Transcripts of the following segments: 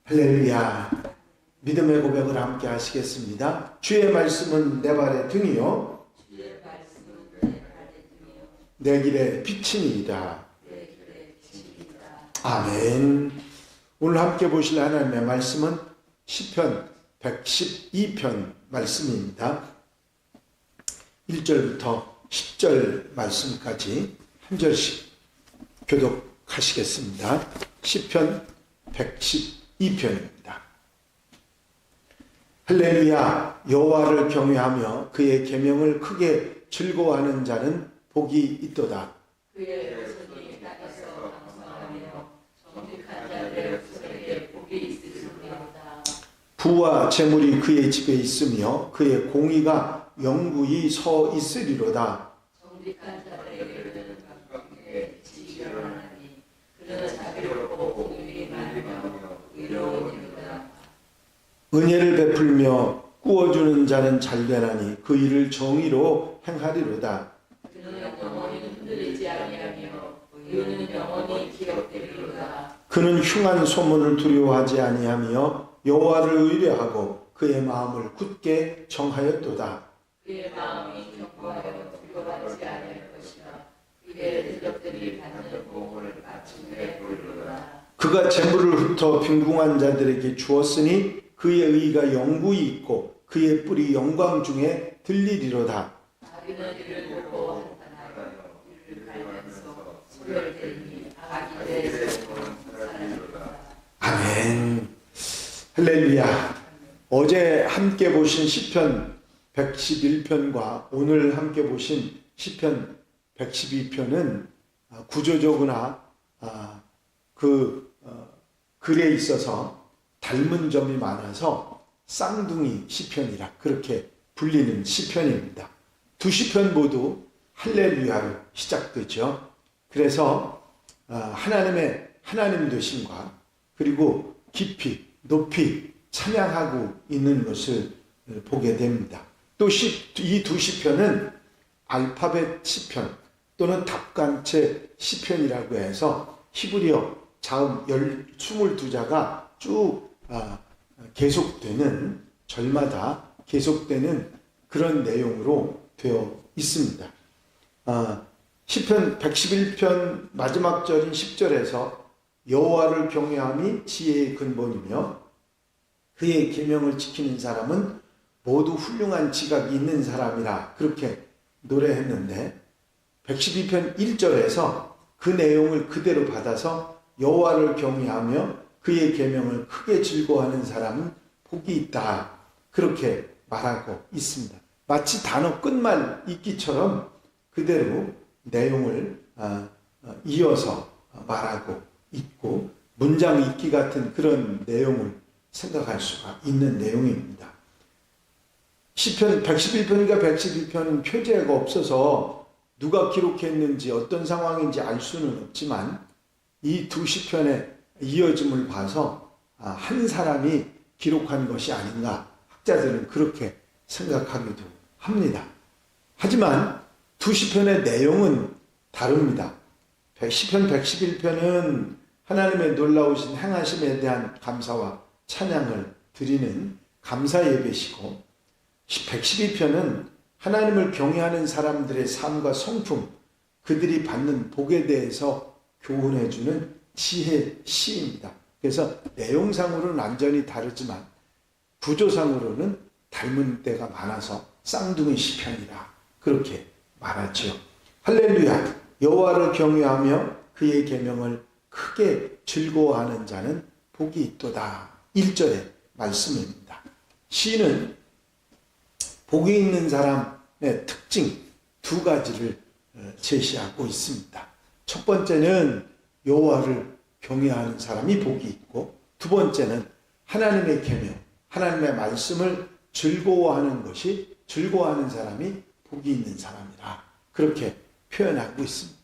할렐루야. 믿음의 고백을 함께 하시겠습니다. 주의 말씀은 내 발의 등이요 내 길의 빛이니이다. 아멘. 오늘 함께 보실 하나님의 말씀은 시편 112편 말씀입니다. 1절부터 10절 말씀까지 한 절씩 교독하시겠습니다. 시편 112편입니다. 할렐루야. 여호와를 경외하며 그의 계명을 크게 즐거워하는 자는 복이 있도다. 그의 손이 땅에서 강성하며 정직한 자들의 후손에게 복이 있으리로다. 부와 재물이 그의 집에 있으며 그의 공의가 영구히 서 있으리로다. 정직한 자들에게는 각각의 빛이 일어나니 그는 자비롭고 공의가 많으며 의로우니로다. 은혜를 베풀며 꾸어주는 자는 잘되나니 그 일을 정의로 행하리로다. 그는 영원히 흔들리지 아니하며 의는 영원히 기억되리로다. 그는 흉한 소문을 두려워하지 아니하며 여호와를 의뢰하고 그의 마음을 굳게 정하였도다. 그의 마음이 견고하여 두려워하지 아니할 것이라. 그의 대적들이 받는 보응을 마침내 보리로다. 그가 재물을 흩어 빈궁한 자들에게 주었으니 그의 의가 영구히 있고 그의 뿔이 영광 중에 들리리로다. 자기는 이를 보고 한탄하여 이를 갈면서 소멸되니 악이 대에서 사라지리로다. 아멘. 할렐루야. 어제 함께 보신 시편 111편과 오늘 함께 보신 시편 112편은 구조적으로나 글에 있어서 닮은 점이 많아서 쌍둥이 시편이라 그렇게 불리는 시편입니다. 두 시편 모두 할렐루야로 시작되죠. 그래서 하나님 되심과 그리고 깊이 높이 찬양하고 있는 것을 보게 됩니다. 또 이 두 시편은 알파벳 시편 또는 답간체 시편이라고 해서 히브리어 자음 22자가 쭉 계속되는 절마다 계속되는 그런 내용으로 되어 있습니다. 시편 111편 마지막 절인 10절에서 여호와를 경외함이 지혜의 근본이며 그의 계명을 지키는 사람은 모두 훌륭한 지각이 있는 사람이라 그렇게 노래했는데 112편 1절에서 그 내용을 그대로 받아서 여호와를 경외하며 그의 계명을 크게 즐거워하는 사람은 복이 있다 그렇게 말하고 있습니다. 마치 단어 끝말 읽기처럼 그대로 내용을 이어서 말하고 있고 문장 읽기 같은 그런 내용을 생각할 수가 있는 내용입니다. 시편 111편과 112편은 표제가 없어서 누가 기록했는지 어떤 상황인지 알 수는 없지만 이 두 시편의 이어짐을 봐서 한 사람이 기록한 것이 아닌가 학자들은 그렇게 생각하기도 합니다. 하지만 두 시편의 내용은 다릅니다. 시편 111편은 하나님의 놀라우신 행하심에 대한 감사와 찬양을 드리는 감사 예배시고 112편은 하나님을 경외하는 사람들의 삶과 성품, 그들이 받는 복에 대해서 교훈해주는 지혜 시입니다. 그래서 내용상으로는 완전히 다르지만 구조상으로는 닮은 때가 많아서 쌍둥이 시편이라 그렇게 말하죠. 할렐루야. 여호와를 경외하며 그의 계명을 크게 즐거워하는 자는 복이 있도다. 1절의 말씀입니다. 시는 복이 있는 사람의 특징 두 가지를 제시하고 있습니다. 첫 번째는 여호와를 경외하는 사람이 복이 있고 두 번째는 하나님의 계명, 하나님의 말씀을 즐거워하는 사람이 복이 있는 사람이라 그렇게 표현하고 있습니다.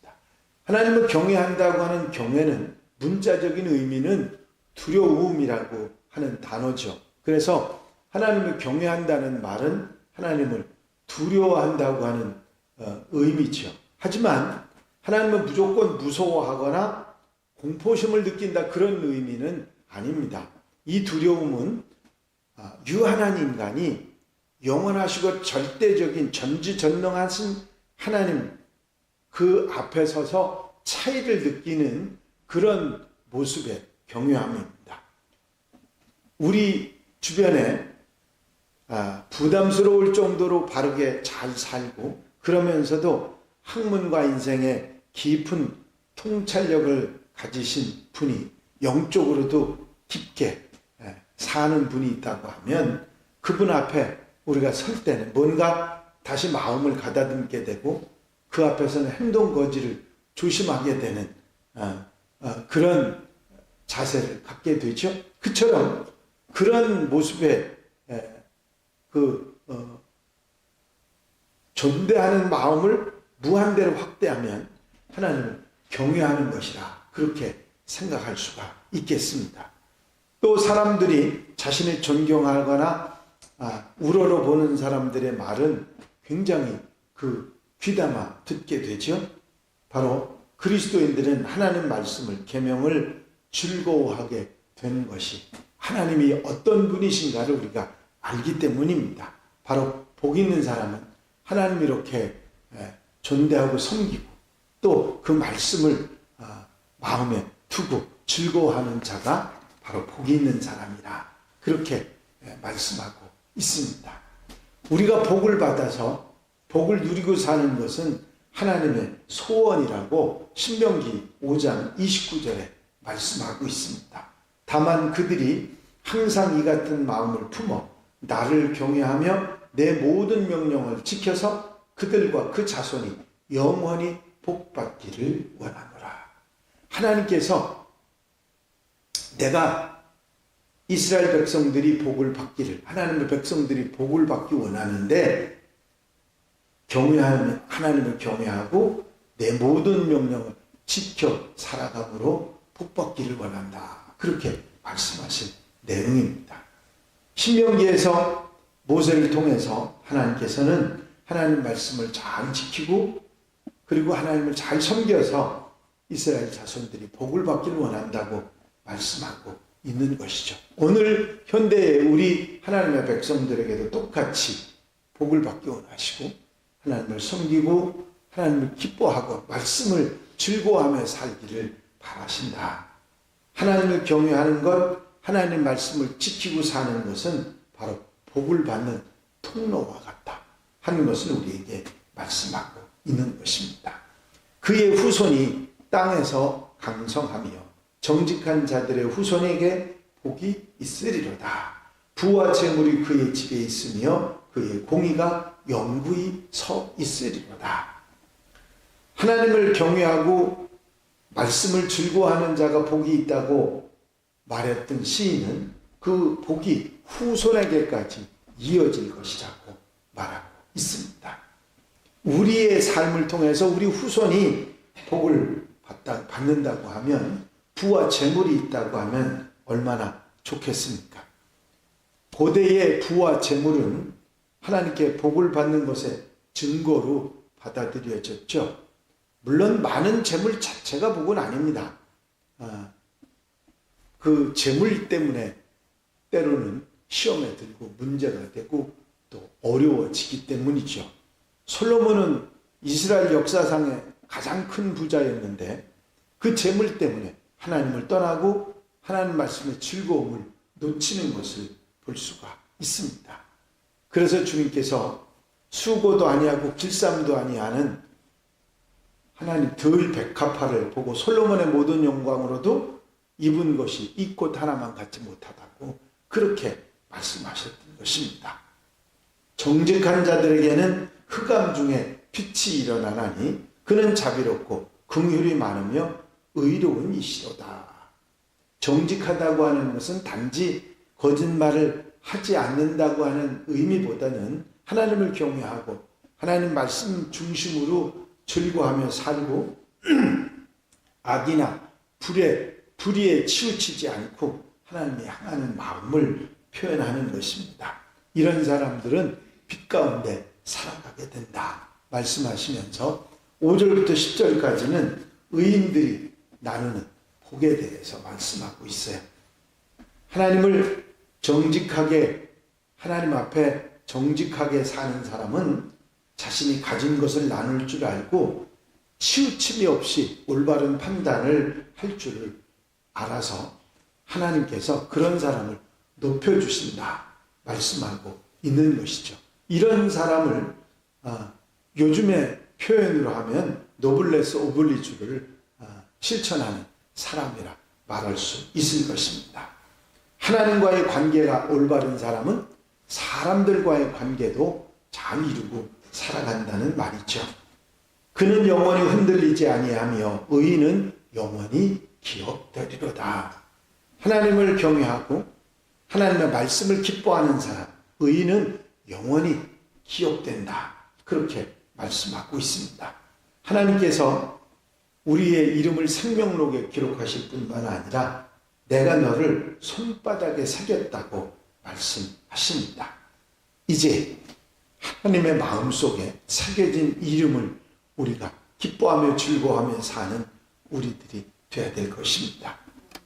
하나님을 경외한다고 하는 경외는 문자적인 의미는 두려움이라고 하는 단어죠. 그래서 하나님을 경외한다는 말은 하나님을 두려워한다고 하는 의미죠. 하지만 하나님은 무조건 무서워하거나 공포심을 느낀다 그런 의미는 아닙니다. 이 두려움은 유한한 인간이 영원하시고 절대적인 전지전능하신 하나님 그 앞에 서서 차이를 느끼는 그런 모습의 경외함입니다. 우리 주변에 부담스러울 정도로 바르게 잘 살고 그러면서도 학문과 인생에 깊은 통찰력을 가지신 분이 영적으로도 깊게 사는 분이 있다고 하면 그분 앞에 우리가 설 때는 뭔가 다시 마음을 가다듬게 되고 그 앞에서는 행동 거지를 조심하게 되는 그런 자세를 갖게 되죠. 그처럼 그런 모습에 존대하는 마음을 무한대로 확대하면 하나님을 경외하는 것이라 그렇게 생각할 수가 있겠습니다. 또 사람들이 자신을 존경하거나 우러러 보는 사람들의 말은 굉장히 귀담아 듣게 되죠. 바로 그리스도인들은 하나님 말씀을 계명을 즐거워하게 되는 것이 하나님이 어떤 분이신가를 우리가 알기 때문입니다. 바로 복 있는 사람은 하나님 이렇게 존대하고 섬기고 또 그 말씀을 마음에 두고 즐거워하는 자가 바로 복이 있는 사람이라 그렇게 말씀하고 있습니다. 우리가 복을 받아서 복을 누리고 사는 것은 하나님의 소원이라고 신명기 5장 29절에 말씀하고 있습니다. 다만 그들이 항상 이 같은 마음을 품어 나를 경외하며 내 모든 명령을 지켜서 그들과 그 자손이 영원히 복받기를 원하노라. 하나님께서 내가 이스라엘 백성들이 복을 받기를, 하나님의 백성들이 복을 받기 원하는데 하나님을 경외하고 내 모든 명령을 지켜 살아감으로 복받기를 원한다. 그렇게 말씀하신 내용입니다. 신명기에서 모세를 통해서 하나님께서는 하나님 말씀을 잘 지키고 그리고 하나님을 잘 섬겨서 이스라엘 자손들이 복을 받기를 원한다고 말씀하고 있는 것이죠. 오늘 현대의 우리 하나님의 백성들에게도 똑같이 복을 받기 원하시고 하나님을 섬기고 하나님을 기뻐하고 말씀을 즐거워하며 살기를 바라신다. 하나님을 경외하는 것, 하나님 말씀을 지키고 사는 것은 바로 복을 받는 통로와 같다 하는 것을 우리에게 말씀하고 있는 것입니다. 그의 후손이 땅에서 강성하며 정직한 자들의 후손에게 복이 있으리로다. 부와 재물이 그의 집에 있으며 그의 공의가 영구히 서 있으리로다. 하나님을 경외하고 말씀을 즐거워하는 자가 복이 있다고 말했던 시인은 그 복이 후손에게까지 이어질 것이라고 말하고 있습니다. 우리의 삶을 통해서 우리 후손이 복을 받는다고 하면 부와 재물이 있다고 하면 얼마나 좋겠습니까? 고대의 부와 재물은 하나님께 복을 받는 것의 증거로 받아들여졌죠. 물론 많은 재물 자체가 복은 아닙니다. 그 재물 때문에 때로는 시험에 들고 문제가 되고 또 어려워지기 때문이죠. 솔로몬은 이스라엘 역사상의 가장 큰 부자였는데 그 재물 때문에 하나님을 떠나고 하나님 말씀의 즐거움을 놓치는 것을 볼 수가 있습니다. 그래서 주님께서 수고도 아니하고 길쌈도 아니하는 하나님 들 백합화를 보고 솔로몬의 모든 영광으로도 입은 것이 이 꽃 하나만 갖지 못하다고 그렇게 말씀하셨던 것입니다. 정직한 자들에게는 흑암 중에 빛이 일어나나니 그는 자비롭고 긍휼이 많으며 의로운 이시로다. 정직하다고 하는 것은 단지 거짓말을 하지 않는다고 하는 의미보다는 하나님을 경외하고 하나님 말씀 중심으로 즐거워하며 살고 악이나 불의에 치우치지 않고 하나님을 향하는 마음을 표현하는 것입니다. 이런 사람들은 빛 가운데 살아가게 된다 말씀하시면서 5절부터 10절까지는 의인들이 나누는 복에 대해서 말씀하고 있어요. 하나님을 정직하게, 하나님 앞에 정직하게 사는 사람은 자신이 가진 것을 나눌 줄 알고 치우침이 없이 올바른 판단을 할 줄을 알아서 하나님께서 그런 사람을 높여주신다 말씀하고 있는 것이죠. 이런 사람을 요즘의 표현으로 하면 노블레스 오블리주를 실천하는 사람이라 말할 수 있을 것입니다. 하나님과의 관계가 올바른 사람은 사람들과의 관계도 잘 이루고 살아간다는 말이죠. 그는 영원히 흔들리지 아니하며 의인은 영원히 기억되리로다. 하나님을 경외하고 하나님의 말씀을 기뻐하는 사람, 의인은 영원히 기억된다. 그렇게 말씀하고 있습니다. 하나님께서 우리의 이름을 생명록에 기록하실 뿐만 아니라 내가 너를 손바닥에 새겼다고 말씀하십니다. 이제 하나님의 마음속에 새겨진 이름을 우리가 기뻐하며 즐거워하며 사는 우리들이 되어야 될 것입니다.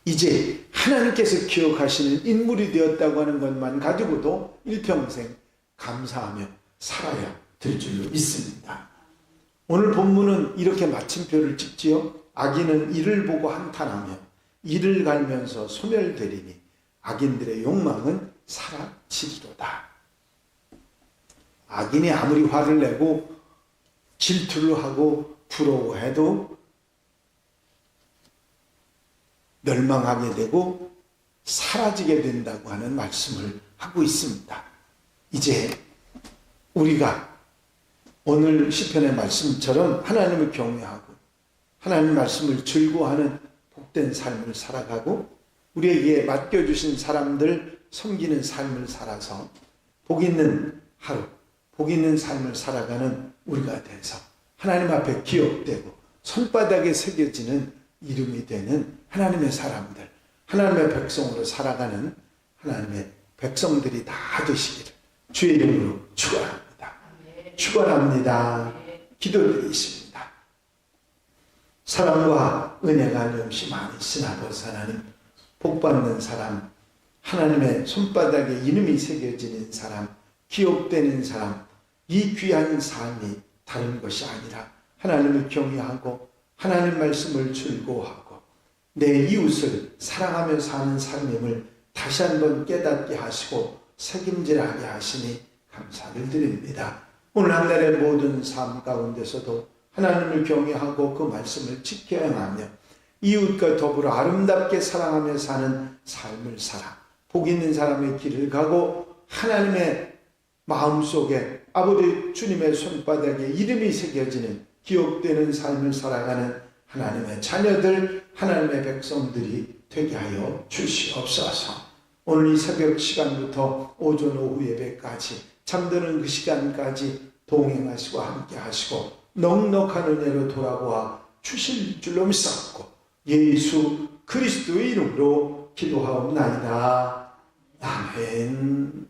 이제 하나님께서 기억하시는 인물이 되었다고 하는 것만 가지고도 일평생 감사하며 살아야 될 줄로 믿습니다. 오늘 본문은 이렇게 마침표를 찍지요. 악인은 이를 보고 한탄하며 이를 갈면서 소멸되리니 악인들의 욕망은 사라지리로다. 악인이 아무리 화를 내고 질투를 하고 부러워해도 멸망하게 되고 사라지게 된다고 하는 말씀을 하고 있습니다. 이제 우리가 오늘 시편의 말씀처럼 하나님을 경외하고 하나님 말씀을 즐거워하는 복된 삶을 살아가고 우리에게 맡겨주신 사람들 섬기는 삶을 살아서 복 있는 하루, 복 있는 삶을 살아가는 우리가 돼서 하나님 앞에 기억되고 손바닥에 새겨지는 이름이 되는 하나님의 사람들, 하나님의 백성으로 살아가는 하나님의 백성들이 다 되시기를 주의 이름으로 축원합니다. 축원합니다. 기도드리겠습니다. 사랑과 은혜가 넘치 많으신 아버지 하나님, 복받는 사람, 하나님의 손바닥에 이름이 새겨지는 사람, 기억되는 사람, 이 귀한 삶이 다른 것이 아니라 하나님을 경외하고 하나님 말씀을 즐거워하고 내 이웃을 사랑하며 사는 삶임을 다시 한번 깨닫게 하시고 책임질하게 하시니 감사를 드립니다. 오늘 한 날의 모든 삶 가운데서도 하나님을 경외하고 그 말씀을 지켜야 하며 이웃과 더불어 아름답게 사랑하며 사는 삶을 살아 복 있는 사람의 길을 가고 하나님의 마음속에 아버지 주님의 손바닥에 이름이 새겨지는 기억되는 삶을 살아가는 하나님의 자녀들, 하나님의 백성들이 되게 하여 주시옵소서. 오늘 이 새벽 시간부터 오전 오후 예배까지 잠드는 그 시간까지 동행하시고 함께 하시고 넉넉한 은혜로 돌아보아 주실 줄로 믿사옵고 예수 그리스도의 이름으로 기도하옵나이다. 아멘.